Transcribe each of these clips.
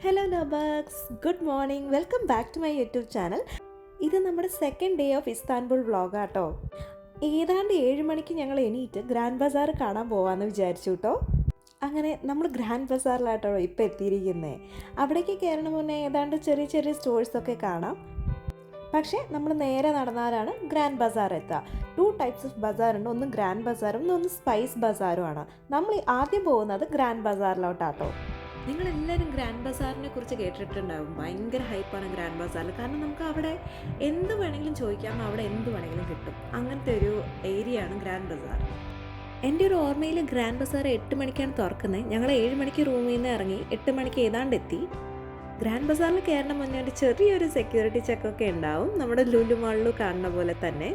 Hello ലബക്സ്, good morning. Welcome back to my YouTube channel. ഇത് നമ്മുടെ സെക്കൻഡ് ഡേ ഓഫ് ഇസ്താൻബുൾ വ്ളോഗാട്ടോ. ഏതാണ്ട് 7 മണിക്ക് ഞങ്ങൾ എണീറ്റ് ഗ്രാൻഡ് ബസാർ കാണാൻ പോകാമെന്ന് വിചാരിച്ചു കേട്ടോ. അങ്ങനെ നമ്മൾ ഗ്രാൻഡ് ബസാറിലാട്ടോ ഇപ്പോൾ എത്തിയിരിക്കുന്നത്. അവിടേക്ക് കയറണ മുന്നേ ഏതാണ്ട് ചെറിയ ചെറിയ സ്റ്റോഴ്സൊക്കെ കാണാം. പക്ഷേ നമ്മൾ നേരെ നടന്നാലാണ് ഗ്രാൻഡ് ബസാർ എത്തുക. 2 ടൈപ്സ് ഓഫ് ബസാറുണ്ട്. ഒന്ന് ഗ്രാൻഡ് ബസാറും ഒന്ന് സ്പൈസ് ബസാറുമാണ്. നമ്മൾ ആദ്യം പോകുന്നത് ഗ്രാൻഡ് ബസാറിലോട്ടാട്ടോ. നിങ്ങളെല്ലാവരും ഗ്രാൻഡ് ബസാറിനെ കുറിച്ച് കേട്ടിട്ടുണ്ടാവും. ഭയങ്കര ഹൈപ്പാണ് ഗ്രാൻഡ് ബസാറിൽ. കാരണം നമുക്ക് അവിടെ എന്ത് വേണമെങ്കിലും ചോദിക്കാം, അവിടെ എന്ത് വേണമെങ്കിലും കിട്ടും. അങ്ങനത്തെ ഒരു ഏരിയയാണ് ഗ്രാൻഡ് ബസാർ. എൻ്റെ ഒരു ഓർമ്മയിൽ ഗ്രാൻഡ് ബസാർ 8 മണിക്കാണ് തുറക്കുന്നത്. ഞങ്ങൾ 7 മണിക്ക് റൂമിൽ നിന്ന് ഇറങ്ങി 8 മണിക്ക് ഏതാണ്ട് എത്തി. ഗ്രാൻഡ് ബസാറിൽ കയറണ മുന്നേ ചെറിയൊരു സെക്യൂരിറ്റി ചെക്കൊക്കെ ഉണ്ടാവും, നമ്മുടെ ലുലു മാളിൽ കാണുന്ന പോലെ തന്നെ.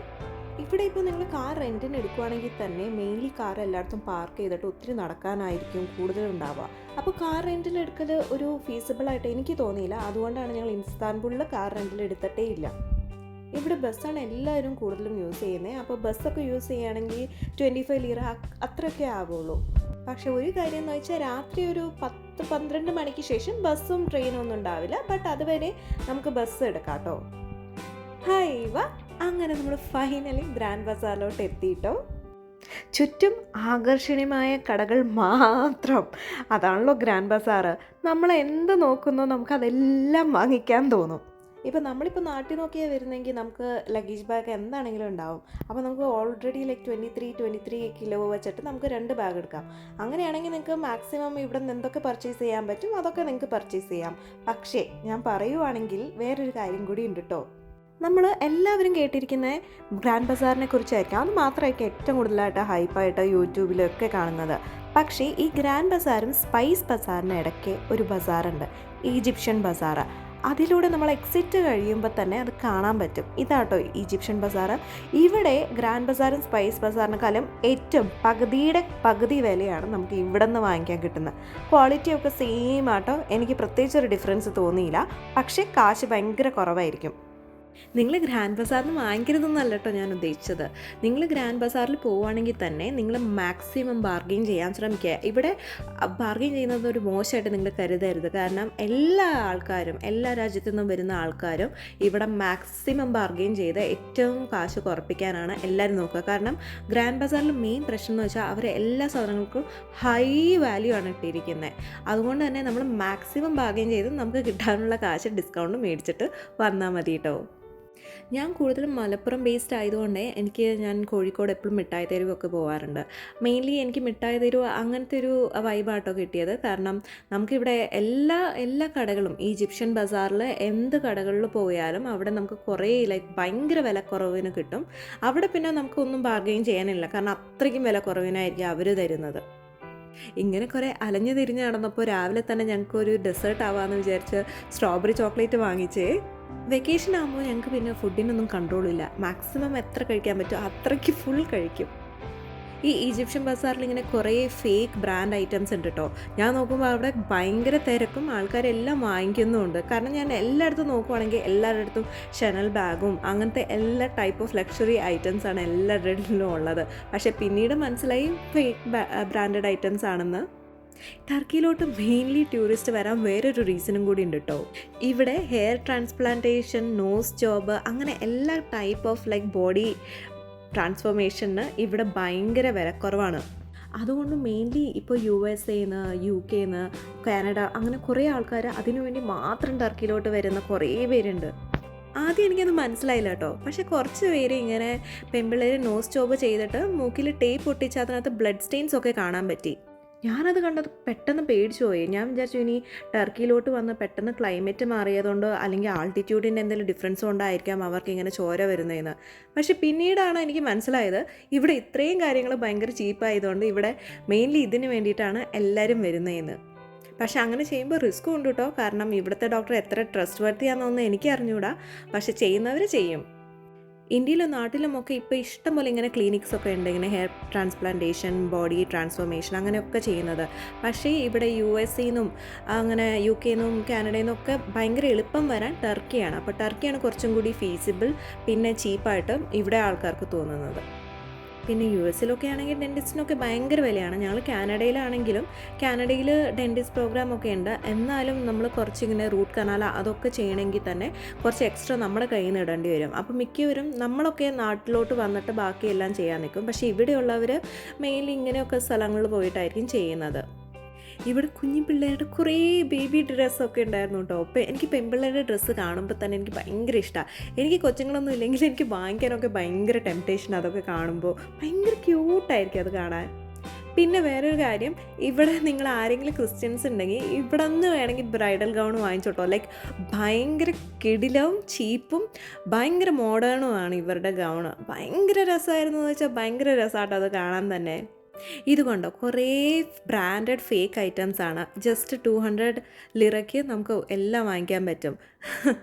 ഇവിടെ ഇപ്പോൾ നിങ്ങൾ കാർ റെൻറ്റിന് എടുക്കുകയാണെങ്കിൽ തന്നെ മെയിൻലി കാർ എല്ലായിടത്തും പാർക്ക് ചെയ്തിട്ട് ഒത്തിരി നടക്കാനായിരിക്കും കൂടുതലുണ്ടാവുക. അപ്പോൾ കാർ റെൻറ്റിൽ എടുക്കൽ ഒരു ഫീസിബിളായിട്ട് എനിക്ക് തോന്നിയില്ല. അതുകൊണ്ടാണ് ഞങ്ങൾ ഇസ്താൻബുളിൽ കാർ റെൻറ്റിൽ എടുത്തിട്ടേ ഇല്ല. ഇവിടെ ബസ്സാണ് എല്ലാവരും കൂടുതലും യൂസ് ചെയ്യുന്നത്. അപ്പോൾ ബസ്സൊക്കെ യൂസ് ചെയ്യുകയാണെങ്കിൽ 25 ലീറ അത്രയൊക്കെ ആകുള്ളൂ. പക്ഷെ ഒരു കാര്യം എന്ന് വെച്ചാൽ രാത്രി ഒരു 10-12 മണിക്ക് ശേഷം ബസ്സും ട്രെയിനും ഒന്നും ഉണ്ടാവില്ല. ബട്ട് അതുവരെ നമുക്ക് ബസ് എടുക്കാം കേട്ടോ. ഹായ് വാ, അങ്ങനെ നമ്മൾ ഫൈനലി ഗ്രാൻഡ് ബസാറിലോട്ട് എത്തിയിട്ടോ. ചുറ്റും ആകർഷണീയമായ കടകൾ മാത്രം. അതാണല്ലോ ഗ്രാൻഡ് ബസാർ. നമ്മൾ എന്ത് നോക്കുന്നോ നമുക്കതെല്ലാം വാങ്ങിക്കാൻ തോന്നും. ഇപ്പോൾ നമ്മളിപ്പോൾ നാട്ടിൽ നോക്കിയാൽ വരുന്നെങ്കിൽ നമുക്ക് ലഗേജ് ബാഗ് എന്താണെങ്കിലും ഉണ്ടാവും. അപ്പോൾ നമുക്ക് ഓൾറെഡി 23 കിലോ വെച്ചിട്ട് നമുക്ക് 2 ബാഗ് എടുക്കാം. അങ്ങനെയാണെങ്കിൽ നിങ്ങൾക്ക് മാക്സിമം ഇവിടെ നിന്ന് എന്തൊക്കെ പർച്ചേസ് ചെയ്യാൻ പറ്റും അതൊക്കെ നിങ്ങൾക്ക് പർച്ചേസ് ചെയ്യാം. പക്ഷേ ഞാൻ പറയുവാണെങ്കിൽ വേറൊരു കാര്യം കൂടി ഉണ്ട് കേട്ടോ. നമ്മൾ എല്ലാവരും കേട്ടിരിക്കുന്ന ഗ്രാൻഡ് ബസാറിനെ കുറിച്ചായിരിക്കും. അത് മാത്രമായിരിക്കും ഏറ്റവും കൂടുതലായിട്ട് ഹൈപ്പായിട്ട് യൂട്യൂബിലൊക്കെ കാണുന്നത്. പക്ഷേ ഈ ഗ്രാൻഡ് ബസാറും സ്പൈസ് ബസാറിന് ഇടയ്ക്ക് ഒരു ബസാറുണ്ട്, ഈജിപ്ഷ്യൻ ബസാർ. അതിലൂടെ നമ്മൾ എക്സിറ്റ് കഴിയുമ്പോൾ തന്നെ അത് കാണാൻ പറ്റും. ഇതാട്ടോ ഈജിപ്ഷ്യൻ ബസാർ. ഇവിടെ ഗ്രാൻഡ് ബസാറും സ്പൈസ് ബസാറിനെക്കാളും ഏറ്റവും പകുതിയുടെ പകുതി വിലയാണ് നമുക്ക് ഇവിടെ നിന്ന് വാങ്ങിക്കാൻ കിട്ടുന്നത്. ക്വാളിറ്റിയൊക്കെ സെയിം ആട്ടോ. എനിക്ക് പ്രത്യേകിച്ചൊരു ഡിഫറൻസ് തോന്നിയില്ല. പക്ഷേ കാശ് ഭയങ്കര കുറവായിരിക്കും. നിങ്ങൾ ഗ്രാൻഡ് ബസാറിൽ നിന്ന് വാങ്ങിക്കരുതെന്നല്ല കേട്ടോ ഞാൻ ഉദ്ദേശിച്ചത്. നിങ്ങൾ ഗ്രാൻഡ് ബസാറിൽ പോവുകയാണെങ്കിൽ തന്നെ നിങ്ങൾ മാക്സിമം ബാർഗെയിൻ ചെയ്യാൻ ശ്രമിക്കുക. ഇവിടെ ബാർഗെയിൻ ചെയ്യുന്നത് ഒരു മോശമായിട്ട് നിങ്ങൾ കരുതരുത്. കാരണം എല്ലാ ആൾക്കാരും, എല്ലാ രാജ്യത്തു നിന്നും വരുന്ന ആൾക്കാരും ഇവിടെ മാക്സിമം ബാർഗെയിൻ ചെയ്ത് ഏറ്റവും കാശ് കുറപ്പിക്കാനാണ് എല്ലാവരും നോക്കുക. കാരണം ഗ്രാൻഡ് ബസാറിൽ മെയിൻ പ്രശ്നം എന്ന് വെച്ചാൽ അവർ എല്ലാ സാധനങ്ങൾക്കും ഹൈ വാല്യൂ ആണ് ഇട്ടിരിക്കുന്നത്. അതുകൊണ്ട് തന്നെ നമ്മൾ മാക്സിമം ബാർഗെയിൻ ചെയ്ത് നമുക്ക് കിട്ടാനുള്ള കാശ് ഡിസ്കൗണ്ട് മേടിച്ചിട്ട് വന്നാൽ മതി കേട്ടോ. ഞാൻ കൂടുതലും മലപ്പുറം ബേസ്ഡ് ആയതുകൊണ്ട് ഞാൻ കോഴിക്കോട് എപ്പോഴും മിഠായി തെരുവൊക്കെ പോകാറുണ്ട്. മെയിൻലി എനിക്ക് മിഠായി തെരുവ് അങ്ങനത്തെ ഒരു വൈബാട്ടോ കിട്ടിയത്. കാരണം നമുക്കിവിടെ എല്ലാ കടകളും ഈജിപ്ഷ്യൻ ബസാറിൽ എന്ത് കടകളിൽ പോയാലും അവിടെ നമുക്ക് കുറേ ഭയങ്കര വിലക്കുറവിന് കിട്ടും. അവിടെ പിന്നെ നമുക്കൊന്നും ബാർഗെയിൻ ചെയ്യാനില്ല, കാരണം അത്രയ്ക്കും വിലക്കുറവിനായിരിക്കും അവർ തരുന്നത്. ഇങ്ങനെ കുറേ അലഞ്ഞു തിരിഞ്ഞ് നടന്നപ്പോൾ രാവിലെ തന്നെ ഞങ്ങൾക്കൊരു ഡെസേർട്ട് ആവാമെന്ന് വിചാരിച്ച് സ്ട്രോബെറി ചോക്ലേറ്റ് വാങ്ങിച്ചേ. വെക്കേഷൻ ആകുമ്പോൾ ഞങ്ങൾക്ക് പിന്നെ ഫുഡിനൊന്നും കൺട്രോളില്ല. മാക്സിമം എത്ര കഴിക്കാൻ പറ്റുമോ അത്രയ്ക്ക് ഫുൾ കഴിക്കും. ഈ ഈജിപ്ഷ്യൻ ബസാറിൽ ഇങ്ങനെ കുറേ ഫേക്ക് ബ്രാൻഡ് ഐറ്റംസ് ഉണ്ട് കേട്ടോ. ഞാൻ നോക്കുമ്പോൾ അവിടെ ഭയങ്കര തിരക്കും, ആൾക്കാരെല്ലാം വാങ്ങിക്കുന്നുമുണ്ട്. കാരണം ഞാൻ എല്ലായിടത്തും നോക്കുവാണെങ്കിൽ എല്ലാവരുടെ അടുത്തും ഷെനൽ ബാഗും അങ്ങനത്തെ എല്ലാ ടൈപ്പ് ഓഫ് ലക്ഷറി ഐറ്റംസാണ് എല്ലാവരുടെയും ഉള്ളത്. പക്ഷേ പിന്നീട് മനസ്സിലായി ഫേക്ക് ബ്രാൻഡഡ് ഐറ്റംസ് ആണെന്ന്. ടർക്കിയിലോട്ട് മെയിൻലി ടൂറിസ്റ്റ് വരാൻ വേറൊരു റീസണും കൂടി ഉണ്ട് കേട്ടോ. ഇവിടെ ഹെയർ ട്രാൻസ്പ്ലാന്റേഷൻ, നോസ് ജോബ്, അങ്ങനെ എല്ലാ ടൈപ്പ് ഓഫ് ബോഡി ട്രാൻസ്ഫോർമേഷന് ഇവിടെ ഭയങ്കര വിലക്കുറവാണ്. അതുകൊണ്ട് മെയിൻലി ഇപ്പോൾ USA-ന്ന്, UK-ന്ന്, കാനഡ അങ്ങനെ കുറേ ആൾക്കാർ അതിനുവേണ്ടി മാത്രം ടർക്കിയിലോട്ട് വരുന്ന കുറേ പേരുണ്ട്. ആദ്യം എനിക്കത് മനസ്സിലായില്ല കേട്ടോ. പക്ഷേ കുറച്ച് പേര് ഇങ്ങനെ പെൺപിള്ളേർ നോസ് ജോബ് ചെയ്തിട്ട് മൂക്കിൽ ടേപ്പ് ഒട്ടിച്ച് അതിനകത്ത് ബ്ലഡ് സ്റ്റെയിൻസ് ഒക്കെ കാണാൻ പറ്റി. ഞാനത് കണ്ടത് പെട്ടെന്ന് പേടിച്ചു പോയി. ഞാൻ വിചാരിച്ചു ഇനി ടർക്കിയിലോട്ട് വന്ന് പെട്ടെന്ന് ക്ലൈമറ്റ് മാറിയതുകൊണ്ട് അല്ലെങ്കിൽ ആൾട്ടിറ്റ്യൂഡിൻ്റെ എന്തെങ്കിലും ഡിഫറൻസ് കൊണ്ടായിരിക്കാം അവർക്ക് ഇങ്ങനെ ചോര വരുന്നതെന്ന്. പക്ഷേ പിന്നീടാണ് എനിക്ക് മനസ്സിലായത് ഇവിടെ ഇത്രയും കാര്യങ്ങൾ ഭയങ്കര ചീപ്പായതുകൊണ്ട് ഇവിടെ മെയിൻലി ഇതിന് വേണ്ടിയിട്ടാണ് എല്ലാവരും വരുന്നതെന്ന്. പക്ഷെ അങ്ങനെ ചെയ്യുമ്പോൾ റിസ്ക്കും ഉണ്ട് കേട്ടോ. കാരണം ഇവിടുത്തെ ഡോക്ടർ എത്ര ട്രസ്റ്റ് വർത്തിയാണെന്നൊന്നും എനിക്ക് അറിഞ്ഞുകൂടാ. പക്ഷെ ചെയ്യുന്നവർ ചെയ്യും. ഇന്ത്യയിലും നാട്ടിലുമൊക്കെ ഇപ്പോൾ ഇഷ്ടംപോലെ ഇങ്ങനെ ക്ലിനിക്സൊക്കെ ഉണ്ട്, ഇങ്ങനെ ഹെയർ ട്രാൻസ്പ്ലാന്റേഷൻ, ബോഡി ട്രാൻസ്ഫോർമേഷൻ അങ്ങനെയൊക്കെ ചെയ്യുന്നത്. പക്ഷേ ഇവിടെ USA-ന്നും അങ്ങനെ UK-ന്നും കാനഡയിൽ നിന്നൊക്കെ ഭയങ്കര എളുപ്പം വരാൻ ടർക്കിയാണ്. അപ്പോൾ ടർക്കിയാണ് കുറച്ചും കൂടി ഫീസിബിൾ പിന്നെ ചീപ്പായിട്ടും ഇവിടെ ആൾക്കാർക്ക് തോന്നുന്നത്. പിന്നെ യു എസിലൊക്കെ ആണെങ്കിൽ ഡെൻറ്റിസ്റ്റിനൊക്കെ ഭയങ്കര വിലയാണ്. ഞങ്ങൾ കാനഡയിലാണെങ്കിലും കാനഡയിൽ ഡെൻറ്റിസ്റ്റ് പ്രോഗ്രാമൊക്കെ ഉണ്ട്. എന്നാലും നമ്മൾ കുറച്ചിങ്ങനെ റൂട്ട് കനാൽ അതൊക്കെ ചെയ്യണമെങ്കിൽ തന്നെ കുറച്ച് എക്സ്ട്രാ നമ്മുടെ കയ്യിൽ നിന്ന് ഇടേണ്ടി വരും. അപ്പോൾ മിക്കവരും നമ്മളൊക്കെ നാട്ടിലോട്ട് വന്നിട്ട് ബാക്കിയെല്ലാം ചെയ്യാൻ നിൽക്കും. പക്ഷേ ഇവിടെയുള്ളവർ മെയിൻലി ഇങ്ങനെയൊക്കെ സ്ഥലങ്ങളിൽ പോയിട്ടായിരിക്കും ചെയ്യുന്നത്. ഇവിടെ കുഞ്ഞു പിള്ളേരുടെ കുറേ ബേബി ഡ്രസ്സൊക്കെ ഉണ്ടായിരുന്നു കേട്ടോ. അപ്പോൾ എനിക്ക് പെൺപിള്ളേരുടെ ഡ്രസ്സ് കാണുമ്പോൾ തന്നെ എനിക്ക് ഭയങ്കര ഇഷ്ടമാണ്. എനിക്ക് കൊച്ചുങ്ങളൊന്നും ഇല്ലെങ്കിൽ എനിക്ക് വാങ്ങിക്കാനൊക്കെ ഭയങ്കര ടെംപ്റ്റേഷൻ. അതൊക്കെ കാണുമ്പോൾ ഭയങ്കര ക്യൂട്ടായിരിക്കും അത് കാണാൻ. പിന്നെ വേറൊരു കാര്യം, ഇവിടെ നിങ്ങൾ ആരെങ്കിലും ക്രിസ്ത്യൻസ് ഉണ്ടെങ്കിൽ ഇവിടെ നിന്ന് വേണമെങ്കിൽ ബ്രൈഡൽ ഗൗൺ വാങ്ങിച്ചോട്ടോ. ലൈക്ക് ഭയങ്കര കിടിലവും ചീപ്പും ഭയങ്കര മോഡേണുമാണ് ഇവരുടെ ഗൗണ്. ഭയങ്കര രസമായിരുന്നു എന്ന് വെച്ചാൽ ഭയങ്കര രസമാട്ടോ അത് കാണാൻ തന്നെ. ഇതുകൊണ്ടോ കുറേ ബ്രാൻഡഡ് ഫേക്ക് ഐറ്റംസ് ആണ്. ജസ്റ്റ് 200 ലിറയ്ക്ക് നമുക്ക് എല്ലാം വാങ്ങിക്കാൻ പറ്റും.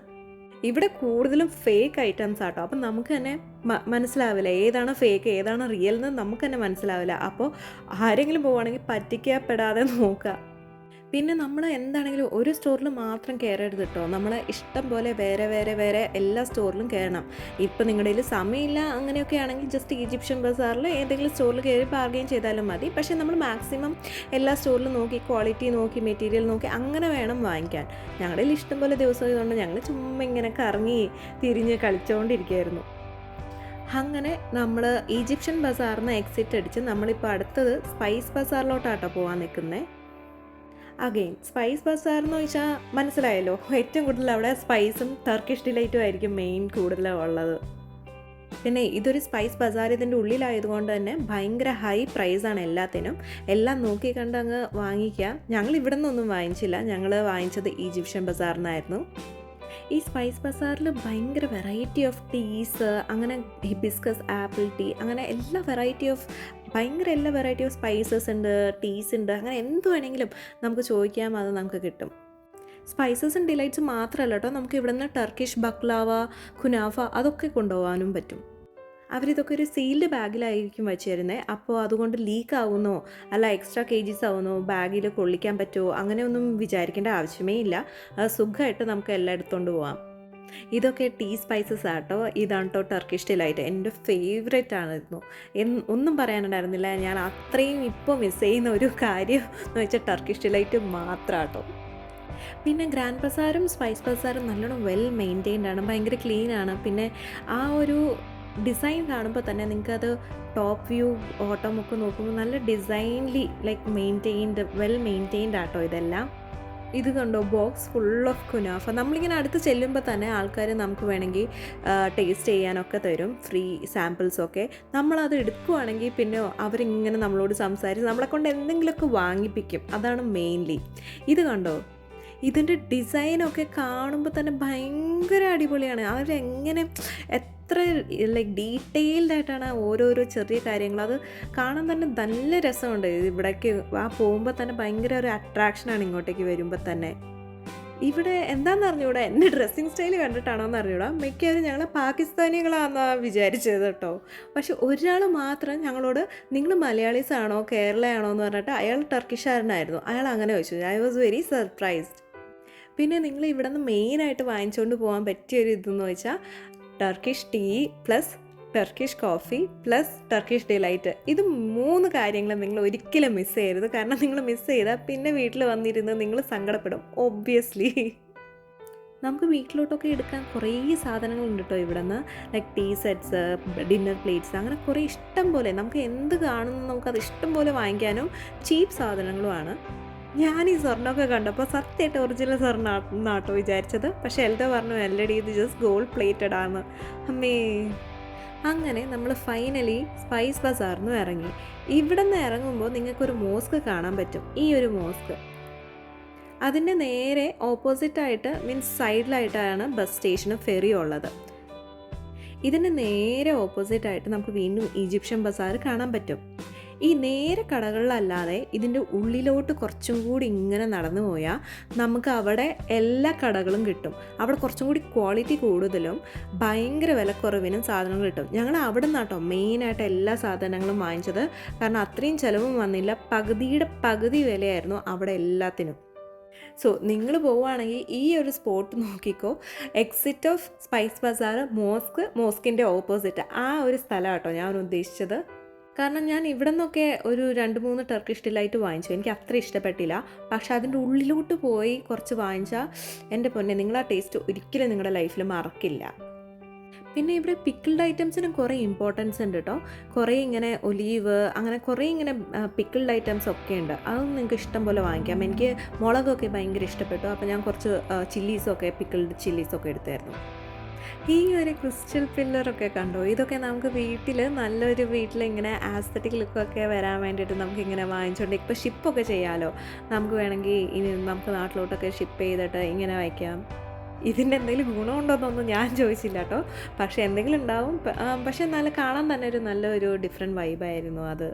ഇവിടെ കൂടുതലും ഫേക്ക് ഐറ്റംസ് ആട്ടോ. അപ്പം നമുക്ക് തന്നെ മനസ്സിലാവില്ല ഏതാണ് ഫേക്ക് ഏതാണ് റിയൽ എന്ന് നമുക്ക് തന്നെ മനസ്സിലാവില്ല. അപ്പോൾ ആരെങ്കിലും പോവുകയാണെങ്കിൽ പറ്റിക്കപ്പെടാതെ നോക്കുക. പിന്നെ നമ്മൾ എന്താണെങ്കിലും ഒരു സ്റ്റോറിൽ മാത്രം കയറരുത് കേട്ടോ. നമ്മൾ ഇഷ്ടം പോലെ വേറെ എല്ലാ സ്റ്റോറിലും കയറണം. ഇപ്പം നിങ്ങളുടെ കയ്യിൽ സമയമില്ല അങ്ങനെയൊക്കെ ആണെങ്കിൽ ജസ്റ്റ് ഈജിപ്ഷ്യൻ ബസാറിൽ ഏതെങ്കിലും സ്റ്റോറിൽ കയറി ബാർഗെയിൻ ചെയ്താലും മതി. പക്ഷേ നമ്മൾ മാക്സിമം എല്ലാ സ്റ്റോറിലും നോക്കി ക്വാളിറ്റി നോക്കി മെറ്റീരിയൽ നോക്കി അങ്ങനെ വേണം വാങ്ങിക്കാൻ. ഞങ്ങളുടെ കയ്യിൽ ഇഷ്ടം പോലെ ദിവസം ഇതുകൊണ്ട് ഞങ്ങൾ ചുമ്മാ ഇങ്ങനെ കറങ്ങി തിരിഞ്ഞ് കളിച്ചുകൊണ്ടിരിക്കുകയായിരുന്നു. അങ്ങനെ നമ്മൾ ഈജിപ്ഷ്യൻ ബസാറിൽ നിന്ന് എക്സിറ്റ് അടിച്ച് നമ്മളിപ്പോൾ അടുത്തത് സ്പൈസ് ബസാറിലോട്ടാട്ടോ പോകാൻ നിൽക്കുന്നത്. അഗെയിൻ സ്പൈസ് ബസാർ എന്ന് വെച്ചാൽ മനസ്സിലായല്ലോ, ഏറ്റവും കൂടുതൽ അവിടെ സ്പൈസും ടർക്കിഷ് ഡിലൈറ്റും ആയിരിക്കും മെയിൻ കൂടുതലുള്ളത്. പിന്നെ ഇതൊരു സ്പൈസ് ബസാർ ഇതിൻ്റെ ഉള്ളിലായതുകൊണ്ട് തന്നെ ഭയങ്കര ഹൈ പ്രൈസാണ് എല്ലാത്തിനും. എല്ലാം നോക്കി കണ്ട് അങ്ങ് വാങ്ങിക്കുക. ഞങ്ങൾ ഇവിടെ നിന്നൊന്നും വാങ്ങിച്ചില്ല, ഞങ്ങൾ വാങ്ങിച്ചത് ഈജിപ്ഷ്യൻ ബസാറിൽ നിന്നായിരുന്നു. ഈ സ്പൈസ് ബസാറിൽ ഭയങ്കര വെറൈറ്റി ഓഫ് ടീസ്, അങ്ങനെ ഹിബിസ്കസ് ആപ്പിൾ ടീ, അങ്ങനെ എല്ലാ വെറൈറ്റി ഓഫ് സ്പൈസസ് ഉണ്ട്, ടീസ് ഉണ്ട്. അങ്ങനെ എന്ത് വേണമെങ്കിലും നമുക്ക് ചോദിക്കാം, അത് നമുക്ക് കിട്ടും. സ്പൈസസും ഡിലൈറ്റ്സും മാത്രമല്ല കേട്ടോ, നമുക്ക് ഇവിടെ നിന്ന് ടർക്കിഷ് ബക്ലാവ, കുനാഫ അതൊക്കെ കൊണ്ടുപോകാനും പറ്റും. അവരിതൊക്കെ ഒരു സീൽഡ് ബാഗിലായിരിക്കും വെച്ച് തരുന്നത്. അപ്പോൾ അതുകൊണ്ട് ലീക്ക് ആവുന്നോ അല്ല എക്സ്ട്രാ കേജീസ് ആവുന്നോ ബാഗിൽ കൊള്ളിക്കാൻ പറ്റുമോ അങ്ങനെയൊന്നും വിചാരിക്കേണ്ട ആവശ്യമേ ഇല്ല. സുഖമായിട്ട് നമുക്ക് എല്ലാം എടുത്തുകൊണ്ട് പോകാം. ഇതൊക്കെ ടീ സ്പൈസസ് ആട്ടോ. ഇതാണ് കേട്ടോ ടർക്കിഷ് ഡിലൈറ്റ്. എൻ്റെ ഫേവറേറ്റ് ആയിരുന്നു. ഒന്നും പറയാനുണ്ടായിരുന്നില്ല. ഞാൻ അത്രയും ഇപ്പോൾ മിസ് ചെയ്യുന്ന ഒരു കാര്യം എന്ന് വെച്ചാൽ ടർക്കിഷ് ഡിലൈറ്റ് മാത്രം കേട്ടോ. പിന്നെ ഗ്രാൻഡ് ബസാറും സ്പൈസ് ബസാറും നല്ലോണം വെൽ മെയിൻറ്റെയിൻഡ് ആണ്, ഭയങ്കര ക്ലീനാണ്. പിന്നെ ആ ഒരു ഡിസൈൻ കാണുമ്പോൾ തന്നെ നിങ്ങൾക്കത് ടോപ്പ് വ്യൂ ഓട്ടമൊക്കെ നോക്കുമ്പോൾ നല്ല ഡിസൈൻലി ലൈക്ക് വെൽ മെയിൻറ്റെയിൻഡ് ആട്ടോ ഇതെല്ലാം. ഇത് കണ്ടോ, ബോക്സ് ഫുൾ ഓഫ് കുനാഫ. നമ്മളിങ്ങനെ അടുത്ത് ചെല്ലുമ്പോൾ തന്നെ ആൾക്കാർ നമുക്ക് വേണമെങ്കിൽ ടേസ്റ്റ് ചെയ്യാനൊക്കെ തരും, ഫ്രീ സാമ്പിൾസൊക്കെ. നമ്മളത് എടുക്കുവാണെങ്കിൽ പിന്നെ അവരിങ്ങനെ നമ്മളോട് സംസാരിച്ച് നമ്മളെ കൊണ്ട് എന്തെങ്കിലുമൊക്കെ വാങ്ങിപ്പിക്കും. അതാണ് മെയിൻലി. ഇത് കണ്ടോ, ഇതിൻ്റെ ഡിസൈനൊക്കെ കാണുമ്പോൾ തന്നെ ഭയങ്കര അടിപൊളിയാണ്. അവരെങ്ങനെ എത്ര ലൈക്ക് ഡീറ്റെയിൽഡ് ആയിട്ടാണ് ഓരോരോ ചെറിയ കാര്യങ്ങൾ. അത് കാണാൻ തന്നെ നല്ല രസമുണ്ട്. ഇവിടേക്ക് പോകുമ്പോൾ തന്നെ ഭയങ്കര ഒരു അട്രാക്ഷനാണ് ഇങ്ങോട്ടേക്ക് വരുമ്പോൾ തന്നെ. ഇവിടെ എന്താണെന്ന് അറിഞ്ഞൂടാ, എൻ്റെ ഡ്രസ്സിങ് സ്റ്റൈൽ കണ്ടിട്ടാണോ എന്ന് അറിഞ്ഞൂടാ, മിക്കവരും ഞങ്ങൾ പാകിസ്ഥാനികളാണെന്നാണ് വിചാരിച്ചത് കേട്ടോ. പക്ഷെ ഒരാൾ മാത്രം ഞങ്ങളോട് നിങ്ങൾ മലയാളീസ് ആണോ കേരളയാണോ എന്ന് പറഞ്ഞിട്ട് അയാൾ ടർക്കിഷുകാരനായിരുന്നു. അയാൾ അങ്ങനെ ചോദിച്ചു. I was very surprised. പിന്നെ നിങ്ങൾ ഇവിടെ നിന്ന് മെയിനായിട്ട് വാങ്ങിച്ചുകൊണ്ട് പോകാൻ പറ്റിയൊരു ഇതെന്ന് വെച്ചാൽ Turkish tea plus Turkish coffee plus Turkish delight. ഇത് 3 കാര്യങ്ങൾ നിങ്ങൾ ഒരിക്കലും മിസ് ചെയ്യരുത്. കാരണം നിങ്ങൾ മിസ് ചെയ്താൽ പിന്നെ വീട്ടിൽ വന്നിരുന്ന് നിങ്ങൾ സങ്കടപ്പെടും ഒബ്വിയസ്ലി. നമുക്ക് വീട്ടിലോട്ടൊക്കെ എടുക്കാൻ കുറേ സാധനങ്ങളുണ്ട് കേട്ടോ ഇവിടെ നിന്ന്. Like tea sets, dinner plates, അങ്ങനെ കുറേ ഇഷ്ടം പോലെ നമുക്ക് എന്ത് കാണുന്നു നമുക്കത് ഇഷ്ടം പോലെ വാങ്ങിക്കാനും ചീപ്പ് സാധനങ്ങളുമാണ്. ഞാൻ ഈ സ്വർണ്ണമൊക്കെ കണ്ടപ്പോൾ സത്യമായിട്ട് ഒറിജിനൽ സ്വർണ്ണാട്ടോ വിചാരിച്ചത്. പക്ഷേ എൽദോ പറഞ്ഞു എല്ലടി ഇത് ജസ്റ്റ് ഗോൾഡ് പ്ലേറ്റഡ് ആണ്. അമ്മേ. അങ്ങനെ നമ്മൾ ഫൈനലി സ്പൈസ് ബസാറിൽ നിന്ന് ഇറങ്ങി. ഇവിടെ നിന്ന് ഇറങ്ങുമ്പോൾ നിങ്ങൾക്കൊരു മോസ്ക് കാണാൻ പറ്റും. ഈ ഒരു മോസ്ക് അതിൻ്റെ നേരെ ഓപ്പോസിറ്റായിട്ട് മീൻസ് സൈഡിലായിട്ടാണ് ബസ് സ്റ്റേഷനും ഫെറി ഉള്ളത്. ഇതിന് നേരെ ഓപ്പോസിറ്റായിട്ട് നമുക്ക് വീണ്ടും ഈജിപ്ഷ്യൻ ബസാർ കാണാൻ പറ്റും. ഈ നേരെ കടകളിലല്ലാതെ ഇതിൻ്റെ ഉള്ളിലോട്ട് കുറച്ചും കൂടി ഇങ്ങനെ നടന്നു പോയാൽ നമുക്ക് അവിടെ എല്ലാ കടകളും കിട്ടും. അവിടെ കുറച്ചും കൂടി ക്വാളിറ്റി കൂടുതലും ഭയങ്കര വിലക്കുറവിനും സാധനങ്ങൾ കിട്ടും. ഞങ്ങൾ അവിടെ നിന്നാട്ടോ മെയിനായിട്ട് എല്ലാ സാധനങ്ങളും വാങ്ങിച്ചത്. കാരണം അത്രയും ചിലവും വന്നില്ല, പകുതിയുടെ പകുതി വിലയായിരുന്നു അവിടെ എല്ലാത്തിനും. സോ നിങ്ങൾ പോവുകയാണെങ്കിൽ ഈ ഒരു സ്പോട്ട് നോക്കിക്കോ. എക്സിറ്റ് ഓഫ് സ്പൈസ് ബസാർ, മോസ്കിൻ്റെ ഓപ്പോസിറ്റ് ആ ഒരു സ്ഥലം കേട്ടോ ഞാൻ ഉദ്ദേശിച്ചത്. കാരണം ഞാൻ ഇവിടെ നിന്നൊക്കെ ഒരു 2-3 ടർക്കിഷ് ഡിലൈറ്റ് വാങ്ങിച്ചു. എനിക്ക് അത്ര ഇഷ്ടപ്പെട്ടില്ല. പക്ഷേ അതിൻ്റെ ഉള്ളിലോട്ട് പോയി കുറച്ച് വാങ്ങിച്ചാൽ എൻ്റെ പൊന്നെ, നിങ്ങൾ ആ ടേസ്റ്റ് ഒരിക്കലും നിങ്ങളുടെ ലൈഫിൽ മറക്കില്ല. പിന്നെ ഇവിടെ പിക്കിൾഡ് ഐറ്റംസിന് കുറേ ഇമ്പോർട്ടൻസ് ഉണ്ട് കേട്ടോ. കുറേ ഇങ്ങനെ ഒലീവ് അങ്ങനെ കുറേ ഇങ്ങനെ പിക്കിൾഡ് ഐറ്റംസ് ഒക്കെ ഉണ്ട്. അതൊന്നും നിങ്ങൾക്ക് ഇഷ്ടം പോലെ വാങ്ങിക്കാം. എനിക്ക് മുളകൊക്കെ ഭയങ്കര ഇഷ്ടപ്പെട്ടു. അപ്പോൾ ഞാൻ കുറച്ച് ചില്ലീസൊക്കെ പിക്കിൾഡ് ചില്ലീസൊക്കെ എടുത്തായിരുന്നു. ഈ ഒരു ക്രിസ്റ്റൽ പില്ലറൊക്കെ കണ്ടോ? ഇതൊക്കെ നമുക്ക് നല്ലൊരു വീട്ടിലിങ്ങനെ ആസ്തറ്റിക് ലുക്കൊക്കെ വരാൻ വേണ്ടിയിട്ട് നമുക്കിങ്ങനെ വാങ്ങിച്ചുകൊണ്ട് ഇപ്പോൾ ഷിപ്പൊക്കെ ചെയ്യാമല്ലോ. നമുക്ക് വേണമെങ്കിൽ ഇനി നമുക്ക് നാട്ടിലോട്ടൊക്കെ ഷിപ്പ് ചെയ്തിട്ട് ഇങ്ങനെ വയ്ക്കാം. ഇതിൻ്റെ എന്തെങ്കിലും ഗുണമുണ്ടോയെന്നൊന്നും ഞാൻ ചോദിച്ചില്ല കേട്ടോ. പക്ഷേ എന്തെങ്കിലും ഉണ്ടാവും. പക്ഷേ കാണാൻ തന്നെ നല്ലൊരു ഡിഫറെൻറ്റ് വൈബായിരുന്നു അത്.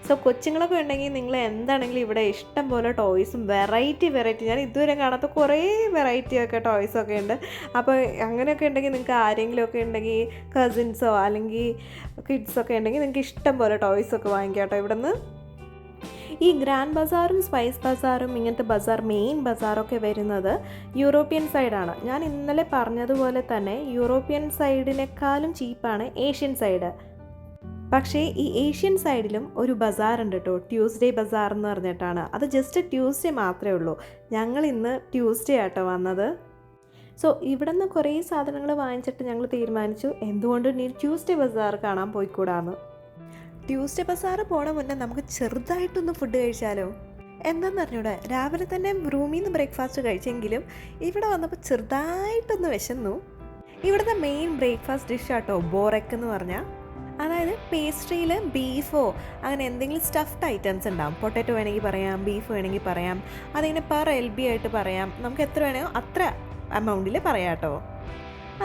സോ കൊച്ചുങ്ങളൊക്കെ ഉണ്ടെങ്കിൽ നിങ്ങൾ എന്താണെങ്കിലും ഇവിടെ ഇഷ്ടം പോലെ ടോയ്സും വെറൈറ്റി ഞാൻ ഇതുവരെ കാണാത്ത കുറേ വെറൈറ്റിയൊക്കെ ടോയ്സൊക്കെ ഉണ്ട്. അപ്പോൾ അങ്ങനെയൊക്കെ ഉണ്ടെങ്കിൽ നിങ്ങൾക്ക് ആരെങ്കിലുമൊക്കെ ഉണ്ടെങ്കിൽ കസിൻസോ അല്ലെങ്കിൽ കിഡ്സൊക്കെ ഉണ്ടെങ്കിൽ നിങ്ങൾക്ക് ഇഷ്ടം പോലെ ടോയ്സൊക്കെ വാങ്ങിക്കാം കേട്ടോ ഇവിടെ നിന്ന്. ഈ ഗ്രാൻഡ് ബസാറും സ്പൈസ് ബസാറും ഇങ്ങനത്തെ മെയിൻ ബസാറൊക്കെ വരുന്നത് യൂറോപ്യൻ സൈഡാണ്. ഞാൻ ഇന്നലെ പറഞ്ഞതുപോലെ തന്നെ യൂറോപ്യൻ സൈഡിനേക്കാളും ചീപ്പാണ് ഏഷ്യൻ സൈഡ്. പക്ഷേ ഈ ഏഷ്യൻ സൈഡിലും ഒരു ബസാറുണ്ട് കേട്ടോ, ട്യൂസ്ഡേ ബസാർ എന്ന് പറഞ്ഞിട്ടാണ്. അത് ജസ്റ്റ് ട്യൂസ്ഡേ മാത്രമേ ഉള്ളൂ. ഞങ്ങൾ ഇന്ന് ട്യൂസ്ഡേ ആട്ടോ വന്നത്. സോ ഇവിടെ നിന്ന് കുറേ സാധനങ്ങൾ വാങ്ങിച്ചിട്ട് ഞങ്ങൾ തീരുമാനിച്ചു എന്തുകൊണ്ട് നീ ട്യൂസ്ഡേ ബസാർ കാണാൻ പോയിക്കൂടാന്ന്. ട്യൂസ്ഡേ ബസാറ് പോണ മുന്നേ നമുക്ക് ചെറുതായിട്ടൊന്ന് ഫുഡ് കഴിച്ചാലോ? എന്താണെന്ന് അറിഞ്ഞൂടെ, രാവിലെ തന്നെ റൂമിൽ നിന്ന് ബ്രേക്ക്ഫാസ്റ്റ് കഴിച്ചെങ്കിലും ഇവിടെ വന്നപ്പോൾ ചെറുതായിട്ടൊന്ന് വിശന്നു. ഇവിടുത്തെ മെയിൻ ബ്രേക്ക്ഫാസ്റ്റ് ഡിഷ് ആട്ടോ ബോറെക്ക് എന്ന് പറഞ്ഞാൽ. അതായത് പേസ്ട്രിയിൽ ബീഫോ അങ്ങനെ എന്തെങ്കിലും സ്റ്റഫ്ഡ് ഐറ്റംസ് ഉണ്ടാവും. പൊട്ടാറ്റോ വേണമെങ്കിൽ പറയാം, ബീഫ് വേണമെങ്കിൽ പറയാം. അതിങ്ങനെ പെർ LB ആയിട്ട് പറയാം. നമുക്ക് എത്ര വേണമെയോ അത്ര എമൗണ്ടിൽ പറയാം കേട്ടോ.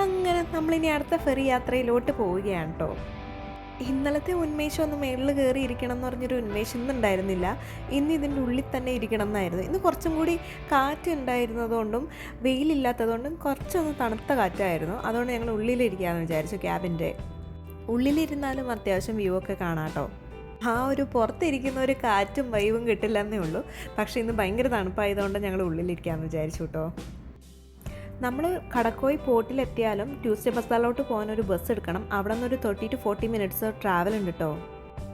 അങ്ങനെ നമ്മളിനി അടുത്ത ഫെറി യാത്രയിലോട്ട് പോവുകയാണ് കേട്ടോ. ഇന്നലത്തെ ഉന്മേഷം ഒന്ന് മേളിൽ കയറി ഇരിക്കണം എന്ന് പറഞ്ഞൊരു ഉന്മേഷം ഇന്നുണ്ടായിരുന്നില്ല. ഇന്ന് ഇതിൻ്റെ ഉള്ളിൽ തന്നെ ഇരിക്കണം എന്നായിരുന്നു. ഇന്ന് കുറച്ചും കൂടി കാറ്റ് ഉണ്ടായിരുന്നതുകൊണ്ടും വെയിലില്ലാത്തതുകൊണ്ടും കുറച്ചൊന്ന് തണുത്ത കാറ്റായിരുന്നു. അതുകൊണ്ട് ഞങ്ങൾ ഉള്ളിലിരിക്കാമെന്ന് വിചാരിച്ചു. ക്യാബിൻ്റെ ഉള്ളിലിരുന്നാലും അത്യാവശ്യം വ്യൂ ഒക്കെ കാണാം കേട്ടോ. ആ ഒരു പുറത്തിരിക്കുന്ന ഒരു കാറ്റും വൈവും കിട്ടില്ലെന്നേ ഉള്ളൂ. പക്ഷേ ഇന്ന് ഭയങ്കര തണുപ്പായതുകൊണ്ട് ഞങ്ങൾ ഉള്ളിലിരിക്കാമെന്ന് വിചാരിച്ചു കേട്ടോ. നമ്മൾ കടക്കോയി പോർട്ടിലെത്തിയാലും ട്യൂസ്ഡേ ബസാറിലോട്ട് പോകാനൊരു ബസ് എടുക്കണം. അവിടെ നിന്നൊരു 30 to 40 minutes ട്രാവൽ ഉണ്ട് കേട്ടോ.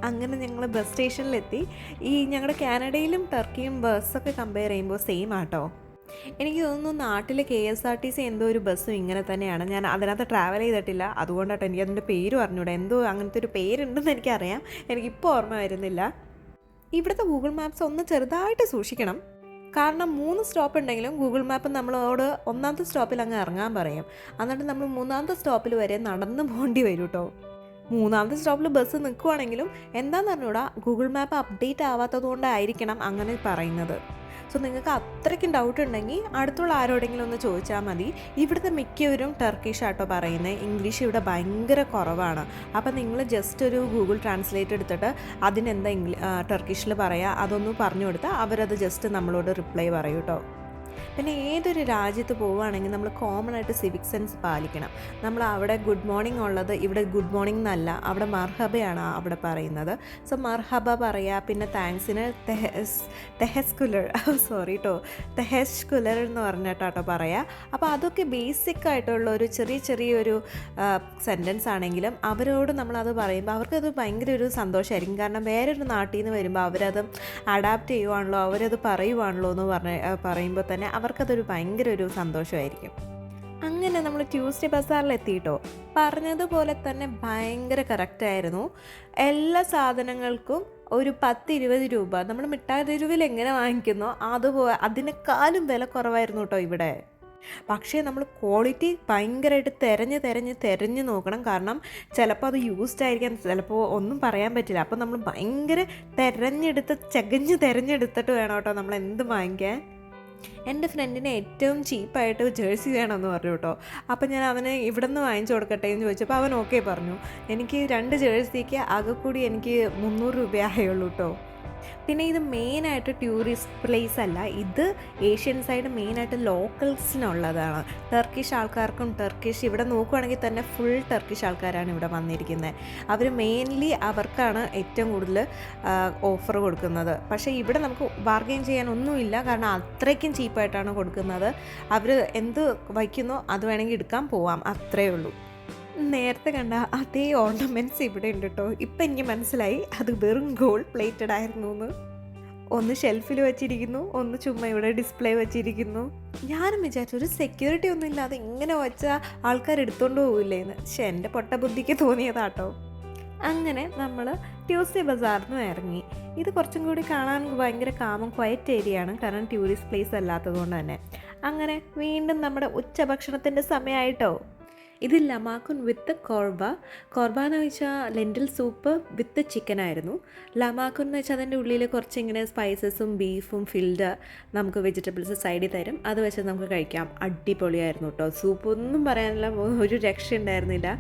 അങ്ങനെ ഞങ്ങൾ ബസ് സ്റ്റേഷനിലെത്തി. ഈ ഞങ്ങളുടെ കാനഡയിലും ടർക്കിയും ബസ്സൊക്കെ കമ്പയർ ചെയ്യുമ്പോൾ സെയിം ആട്ടോ. എനിക്ക് തോന്നുന്നു നാട്ടിലെ KSRTC എന്തോ ഒരു ബസ്സും ഇങ്ങനെ തന്നെയാണ്. ഞാൻ അതിനകത്ത് ട്രാവൽ ചെയ്തിട്ടില്ല, അതുകൊണ്ടാട്ടോ എനിക്ക് അതിൻ്റെ പേര് പറഞ്ഞൂടെ. എന്തോ അങ്ങനത്തെ ഒരു പേരുണ്ടെന്ന് എനിക്കറിയാം, എനിക്കിപ്പോൾ ഓർമ്മ വരുന്നില്ല. ഇവിടുത്തെ ഗൂഗിൾ മാപ്സ് ഒന്ന് ചെറുതായിട്ട് സൂക്ഷിക്കണം. കാരണം 3 സ്റ്റോപ്പ് ഉണ്ടെങ്കിലും ഗൂഗിൾ മാപ്പ് നമ്മളോട് 1ാമത്തെ സ്റ്റോപ്പിൽ അങ്ങ് ഇറങ്ങാൻ പറയും. എന്നിട്ട് നമ്മൾ 3ാമത്തെ സ്റ്റോപ്പിൽ വരെ നടന്നു പോകേണ്ടി വരും കേട്ടോ. 3ാമത്തെ സ്റ്റോപ്പിൽ ബസ് നിൽക്കുവാണെങ്കിലും എന്താണെന്ന് അറിഞ്ഞൂടാ, ഗൂഗിൾ മാപ്പ് അപ്ഡേറ്റ് ആവാത്തത് കൊണ്ടായിരിക്കണം അങ്ങനെ പറയുന്നത്. സോ നിങ്ങൾക്ക് അത്രയ്ക്കും ഡൗട്ട് ഉണ്ടെങ്കിൽ അടുത്തുള്ള ആരോടെങ്കിലും ഒന്ന് ചോദിച്ചാൽ മതി. ഇവിടുത്തെ മിക്കവരും ടർക്കിഷ് ആട്ടോ പറയുന്നത്. ഇംഗ്ലീഷ് ഇവിടെ ഭയങ്കര കുറവാണ്. അപ്പം നിങ്ങൾ ജസ്റ്റ് ഒരു ഗൂഗിൾ ട്രാൻസ്ലേറ്റ് എടുത്തിട്ട് അതിനെന്താ ടർക്കിഷിൽ പറയുക അതൊന്ന് പറഞ്ഞു കൊടുത്താൽ അവരത് ജസ്റ്റ് നമ്മളോട് റിപ്ലൈ പറയൂ കേട്ടോ. പിന്നെ ഏതൊരു രാജ്യത്ത് പോവുകയാണെങ്കിൽ നമ്മൾ കോമൺ ആയിട്ട് സിവിക് സെൻസ് പാലിക്കണം. നമ്മൾ അവിടെ ഗുഡ് മോർണിംഗ് ഉള്ളത് ഇവിടെ ഗുഡ് മോർണിംഗ് എന്നല്ല, അവിടെ മർഹബയാണ് അവിടെ പറയുന്നത്. സോ മർഹബ പറയുക. പിന്നെ താങ്ക്സിന് തെഹസ്കുലർ എന്ന് പറഞ്ഞിട്ടാട്ടോ പറയുക. അപ്പോൾ അതൊക്കെ ബേസിക് ആയിട്ടുള്ള ഒരു ചെറിയൊരു സെൻറ്റൻസ് ആണെങ്കിലും അവരോട് നമ്മളത് പറയുമ്പോൾ അവർക്കത് ഭയങ്കര ഒരു സന്തോഷമായിരിക്കും. കാരണം വേറൊരു നാട്ടിൽ നിന്ന് വരുമ്പോൾ അവരത് അഡാപ്റ്റ് ചെയ്യുവാണല്ലോ, അവരത് പറയുവാണല്ലോ എന്ന് പറയുമ്പോൾ തന്നെ അവർക്കതൊരു ഭയങ്കര ഒരു സന്തോഷമായിരിക്കും. അങ്ങനെ നമ്മൾ ട്യൂസ്ഡേ ബസാറിലെത്തിയിട്ടോ. പറഞ്ഞതുപോലെ തന്നെ ഭയങ്കര കറക്റ്റായിരുന്നു. എല്ലാ സാധനങ്ങൾക്കും ഒരു 10-20 രൂപ. നമ്മൾ മിഠായി തെരുവിൽ എങ്ങനെ വാങ്ങിക്കുന്നോ അതുപോലെ അതിനേക്കാളും വില കുറവായിരുന്നു കേട്ടോ ഇവിടെ. പക്ഷേ നമ്മൾ ക്വാളിറ്റി ഭയങ്കരമായിട്ട് തിരഞ്ഞ് നോക്കണം. കാരണം ചിലപ്പോൾ അത് യൂസ്ഡ് ആയിരിക്കാൻ, ചിലപ്പോൾ ഒന്നും പറയാൻ പറ്റില്ല. അപ്പോൾ നമ്മൾ ഭയങ്കര തിരഞ്ഞെടുത്തിട്ട് വേണം കേട്ടോ നമ്മൾ എന്ത് വാങ്ങിക്കാൻ. എൻ്റെ ഫ്രണ്ടിന് ഏറ്റവും ചീപ്പായിട്ട് ജേഴ്സി വേണമെന്ന് പറഞ്ഞു കേട്ടോ. അപ്പം ഞാൻ അവന് ഇവിടെ നിന്ന് വാങ്ങിച്ചു കൊടുക്കട്ടെ എന്ന് ചോദിച്ചപ്പോൾ അവൻ ഓക്കെ പറഞ്ഞു. എനിക്ക് 2 ജേഴ്സിക്ക് ആകെ കൂടി എനിക്ക് 300 രൂപയായുള്ളൂ കേട്ടോ. പിന്നെ ഇത് മെയിനായിട്ട് ടൂറിസ്റ്റ് പ്ലേസ് അല്ല, ഇത് ഏഷ്യൻ സൈഡ് മെയിനായിട്ട് ലോക്കൽസിനുള്ളതാണ്. ടർക്കിഷ് ആൾക്കാർക്കും ഇവിടെ നോക്കുകയാണെങ്കിൽ തന്നെ ഫുൾ ടർക്കിഷ് ആൾക്കാരാണ് ഇവിടെ വന്നിരിക്കുന്നത്. അവർ മെയിൻലി അവർക്കാണ് ഏറ്റവും കൂടുതൽ ഓഫർ കൊടുക്കുന്നത്. പക്ഷേ ഇവിടെ നമുക്ക് ബാർഗെയിൻ ചെയ്യാനൊന്നുമില്ല, കാരണം അത്രയ്ക്കും ചീപ്പായിട്ടാണ് കൊടുക്കുന്നത്. അവർ എന്ത് വയ്ക്കുന്നോ അത് വേണമെങ്കിൽ എടുക്കാൻ പോവാം, അത്രയേ ഉള്ളൂ. നേരത്തെ കണ്ട അതേ ഓർണമെൻറ്റ്സ് ഇവിടെ ഉണ്ട് കേട്ടോ. ഇപ്പം എനിക്ക് മനസ്സിലായി അത് വെറും ഗോൾഡ് പ്ലേറ്റഡ് ആയിരുന്നു എന്ന്. ഒന്ന് ഷെൽഫിൽ വെച്ചിരിക്കുന്നു, ഒന്ന് ചുമ്മാ ഇവിടെ ഡിസ്പ്ലേ വെച്ചിരിക്കുന്നു. ഞാനും വിചാരിച്ചു ഒരു സെക്യൂരിറ്റി ഒന്നും ഇല്ലാതെ ഇങ്ങനെ വെച്ചാൽ ആൾക്കാർ എടുത്തുകൊണ്ട് പോകില്ലേന്ന്. പക്ഷെ എൻ്റെ പൊട്ട ബുദ്ധിക്ക് തോന്നിയതാട്ടോ. അങ്ങനെ നമ്മൾ ട്യൂസ്ഡേ ബസാറിന് ഇറങ്ങി. ഇത് കുറച്ചും കൂടി കാണാൻ ഭയങ്കര കാമും ക്വയറ്റ് ഏരിയ ആണ്, കാരണം ടൂറിസ്റ്റ് പ്ലേസ് അല്ലാത്തത് കൊണ്ട് തന്നെ. അങ്ങനെ വീണ്ടും നമ്മുടെ ഉച്ചഭക്ഷണത്തിൻ്റെ സമയമായിട്ടോ. ഇത് ലമാക്കുൻ വിത്ത് കോർബ. കോർബ എന്ന് വെച്ചാൽ ലെൻറ്റിൽ സൂപ്പ് വിത്ത് ചിക്കൻ ആയിരുന്നു. ലമാക്കുൻ എന്ന് വെച്ചാൽ അതിൻ്റെ ഉള്ളിൽ കുറച്ച് ഇങ്ങനെ സ്പൈസസും ബീഫും ഫിൽഡ് നമുക്ക് വെജിറ്റബിൾസ് സൈഡിൽ തരും. അത് വെച്ച് നമുക്ക് കഴിക്കാം. അടിപൊളിയായിരുന്നു കേട്ടോ. സൂപ്പ് ഒന്നും പറയാനില്ല, ഒരു രക്ഷ ഉണ്ടായിരുന്നില്ല.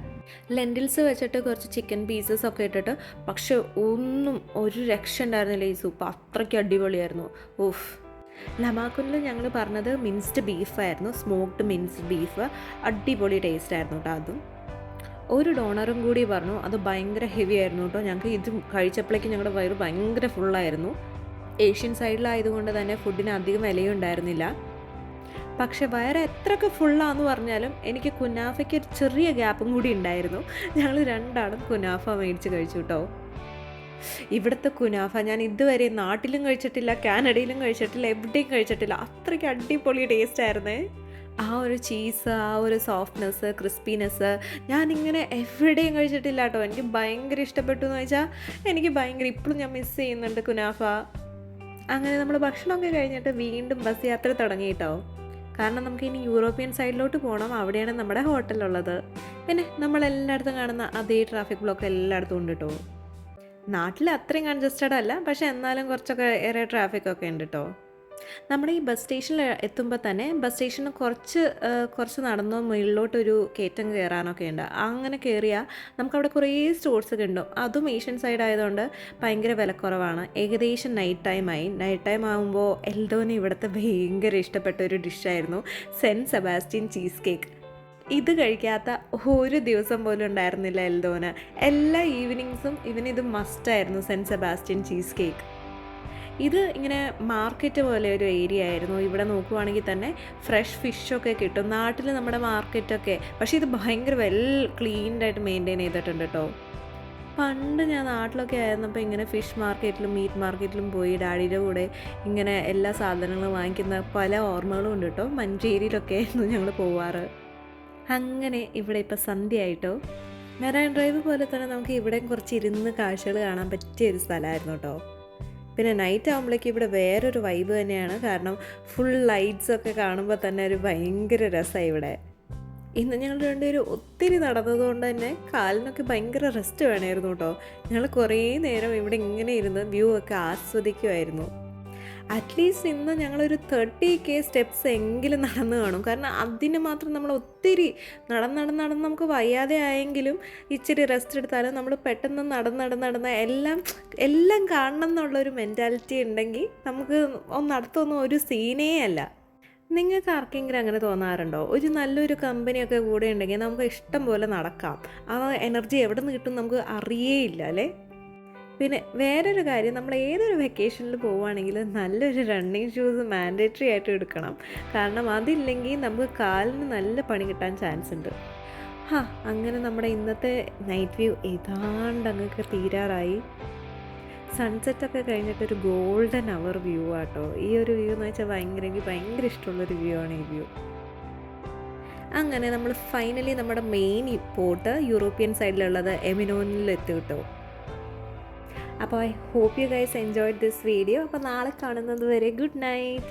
ലെൻറ്റിൽസ് വെച്ചിട്ട് കുറച്ച് ചിക്കൻ പീസസ് ഒക്കെ ഇട്ടിട്ട്, പക്ഷെ ഒന്നും ഒരു രക്ഷ ഉണ്ടായിരുന്നില്ല ഈ സൂപ്പ്. അത്രയ്ക്ക് അടിപൊളിയായിരുന്നു. ഓഫ്. ലമാക്കുനിൽ ഞങ്ങൾ പറഞ്ഞത് മിൻസ്ഡ് ബീഫായിരുന്നു, സ്മോക്ഡ് മിൻസ്ഡ് ബീഫ്. അടിപൊളി ടേസ്റ്റ് ആയിരുന്നു കേട്ടോ. അതും ഒരു ഡോണറും കൂടി പറഞ്ഞു, അത് ഭയങ്കര ഹെവി ആയിരുന്നു കേട്ടോ. ഞങ്ങൾക്ക് ഇത് കഴിച്ചപ്പോഴേക്കും ഞങ്ങളുടെ വയറ് ഭയങ്കര ഫുള്ളായിരുന്നു. ഏഷ്യൻ സൈഡിലായതുകൊണ്ട് തന്നെ ഫുഡിന് അധികം വിലയും ഉണ്ടായിരുന്നില്ല. പക്ഷെ വയറ് എത്രയൊക്കെ ഫുള്ളാന്ന് പറഞ്ഞാലും എനിക്ക് കുനാഫയ്ക്ക് ഒരു ചെറിയ ഗ്യാപ്പും കൂടി ഉണ്ടായിരുന്നു. ഞങ്ങൾ രണ്ടാളും കുനാഫ മേടിച്ച് കഴിച്ചു കേട്ടോ. ഇവിടുത്തെ കുനാഫ ഞാൻ ഇതുവരെ നാട്ടിലും കഴിച്ചിട്ടില്ല, കാനഡയിലും കഴിച്ചിട്ടില്ല, എവിടെയും കഴിച്ചിട്ടില്ല. അത്രയ്ക്ക് അടിപൊളി ടേസ്റ്റ് ആയിരുന്നേ. ആ ഒരു ചീസ്, ആ ഒരു സോഫ്റ്റ്നെസ്, ക്രിസ്പിനെസ് ഞാനിങ്ങനെ എവിടെയും കഴിച്ചിട്ടില്ല കേട്ടോ. എനിക്ക് ഭയങ്കര ഇഷ്ടപ്പെട്ടു എന്ന് വെച്ചാൽ എനിക്ക് ഭയങ്കര, ഇപ്പോഴും ഞാൻ മിസ് ചെയ്യുന്നുണ്ട് കുനാഫ. അങ്ങനെ നമ്മൾ ഭക്ഷണമൊക്കെ കഴിഞ്ഞിട്ട് വീണ്ടും ബസ് യാത്ര തുടങ്ങി കേട്ടോ. കാരണം നമുക്ക് ഇനി യൂറോപ്യൻ സൈഡിലോട്ട് പോകണം, അവിടെയാണ് നമ്മുടെ ഹോട്ടലുള്ളത്. പിന്നെ നമ്മളെല്ലായിടത്തും കാണുന്ന അതേ ട്രാഫിക് ബ്ലോക്ക് എല്ലായിടത്തും ഉണ്ട് കേട്ടോ. നാട്ടിൽ അത്രയും കൺജസ്റ്റഡ് അല്ല, പക്ഷേ എന്നാലും കുറച്ചൊക്കെ ഏറെ ട്രാഫിക്കൊക്കെ ഉണ്ട് കേട്ടോ. നമ്മുടെ ഈ ബസ് സ്റ്റേഷനിൽ എത്തുമ്പോൾ തന്നെ ബസ് സ്റ്റേഷന് കുറച്ച് നടന്നോ മുകളിലോട്ടൊരു കയറ്റം കയറാനൊക്കെ ഉണ്ട്. അങ്ങനെ കയറിയാൽ നമുക്കവിടെ കുറേ സ്റ്റോർസൊക്കെ ഉണ്ട്. അതും ഏഷ്യൻ സൈഡ് ആയതുകൊണ്ട് ഭയങ്കര വിലക്കുറവാണ്. ഏകദേശം നൈറ്റ് ടൈം ആകുമ്പോൾ എൽദോന് ഇവിടുത്തെ ഭയങ്കര ഇഷ്ടപ്പെട്ട ഒരു ഡിഷായിരുന്നു സെൻറ്റ് സെബാസ്റ്റ്യൻ ചീസ് കേക്ക്. ഇത് കഴിക്കാത്ത ഒരു ദിവസം പോലും ഉണ്ടായിരുന്നില്ല എൽദോന്. എല്ലാ ഈവനിങ്സും ഇവനിത് മസ്റ്റായിരുന്നു, സെൻറ്റ് സെബാസ്റ്റ്യൻ ചീസ് കേക്ക്. ഇത് ഇങ്ങനെ മാർക്കറ്റ് പോലെ ഒരു ഏരിയ ആയിരുന്നു. ഇവിടെ നോക്കുവാണെങ്കിൽ തന്നെ ഫ്രഷ് ഫിഷൊക്കെ കിട്ടും. നാട്ടിൽ നമ്മുടെ മാർക്കറ്റൊക്കെ, പക്ഷേ ഇത് ഭയങ്കര വെൽ ക്ലീൻഡായിട്ട് മെയിൻറ്റെയിൻ ചെയ്തിട്ടുണ്ട് കേട്ടോ. പണ്ട് ഞാൻ നാട്ടിലൊക്കെ ആയിരുന്നപ്പോൾ ഇങ്ങനെ ഫിഷ് മാർക്കറ്റിലും മീറ്റ് മാർക്കറ്റിലും പോയി ഡാഡിയുടെ കൂടെ ഇങ്ങനെ എല്ലാ സാധനങ്ങളും വാങ്ങിക്കുന്ന പല ഓർമ്മകളും ഉണ്ട് കേട്ടോ. മഞ്ചേരിയിലൊക്കെ ആയിരുന്നു ഞങ്ങൾ പോവാറ്. അങ്ങനെ ഇവിടെ ഇപ്പോൾ സന്ധ്യയായിട്ടോ. മെറൈൻ ഡ്രൈവ് പോലെ തന്നെ നമുക്ക് ഇവിടെയും കുറച്ച് ഇരുന്ന് കാഴ്ചകൾ കാണാൻ പറ്റിയ ഒരു സ്ഥലമായിരുന്നു കേട്ടോ. പിന്നെ നൈറ്റ് ആകുമ്പോഴേക്കും ഇവിടെ വേറൊരു വൈബ് തന്നെയാണ്. കാരണം ഫുൾ ലൈറ്റ്സൊക്കെ കാണുമ്പോൾ തന്നെ ഒരു ഭയങ്കര രസമാണ് ഇവിടെ. ഇന്ന് ഞങ്ങൾ രണ്ടുപേരും ഒത്തിരി നടന്നതുകൊണ്ട് തന്നെ കാലിനൊക്കെ ഭയങ്കര റെസ്റ്റ് വേണമായിരുന്നു കേട്ടോ. ഞങ്ങൾ കുറേ നേരം ഇവിടെ ഇങ്ങനെ ഇരുന്ന് വ്യൂ ഒക്കെ ആസ്വദിക്കുമായിരുന്നു. അറ്റ്ലീസ്റ്റ് ഇന്ന് ഞങ്ങളൊരു 30K സ്റ്റെപ്സ് എങ്കിലും നടന്നു കാണും. കാരണം അതിന് മാത്രം നമ്മൾ ഒത്തിരി നടന്ന് നമുക്ക് വയ്യാതെ ആയെങ്കിലും ഇച്ചിരി റെസ്റ്റ് എടുത്താലും നമ്മൾ പെട്ടെന്ന് നടന്ന് എല്ലാം കാണണം എന്നുള്ളൊരു മെൻറ്റാലിറ്റി ഉണ്ടെങ്കിൽ നമുക്ക് അടുത്തൊന്നും ഒരു സീനേ അല്ല. നിങ്ങൾക്ക് ആർക്കെങ്കിലും അങ്ങനെ തോന്നാറുണ്ടോ? ഒരു നല്ലൊരു കമ്പനിയൊക്കെ കൂടെ ഉണ്ടെങ്കിൽ നമുക്ക് ഇഷ്ടം പോലെ നടക്കാം. ആ എനർജി എവിടെ നിന്ന് കിട്ടും നമുക്ക് അറിയേയില്ല അല്ലേ. പിന്നെ വേറൊരു കാര്യം, നമ്മൾ ഏതൊരു വെക്കേഷനിൽ പോവുകയാണെങ്കിൽ നല്ലൊരു റണ്ണിങ് ഷൂസ് മാൻഡേറ്ററി ആയിട്ട് എടുക്കണം. കാരണം അതില്ലെങ്കിൽ നമുക്ക് കാലിന് നല്ല പണി കിട്ടാൻ ചാൻസ് ഉണ്ട്. അങ്ങനെ നമ്മുടെ ഇന്നത്തെ നൈറ്റ് വ്യൂ ഏതാണ്ട് അങ്ങൊക്കെ തീരാറായി. സൺസെറ്റൊക്കെ കഴിഞ്ഞിട്ടൊരു ഗോൾഡൻ അവർ വ്യൂ ആട്ടോ. ഈ ഒരു വ്യൂ എന്ന് വെച്ചാൽ എനിക്ക് ഭയങ്കര ഇഷ്ടമുള്ളൊരു വ്യൂ ആണ് ഈ വ്യൂ. അങ്ങനെ നമ്മൾ ഫൈനലി നമ്മുടെ മെയിൻ പോർട്ട് യൂറോപ്യൻ സൈഡിലുള്ളത് എമിനോനിൽ എത്തി കിട്ടും. അപ്പോൾ I hope you guys enjoyed this video. അപ്പോൾ നാളെ കാണുന്നത് വരെ ഗുഡ് നൈറ്റ്.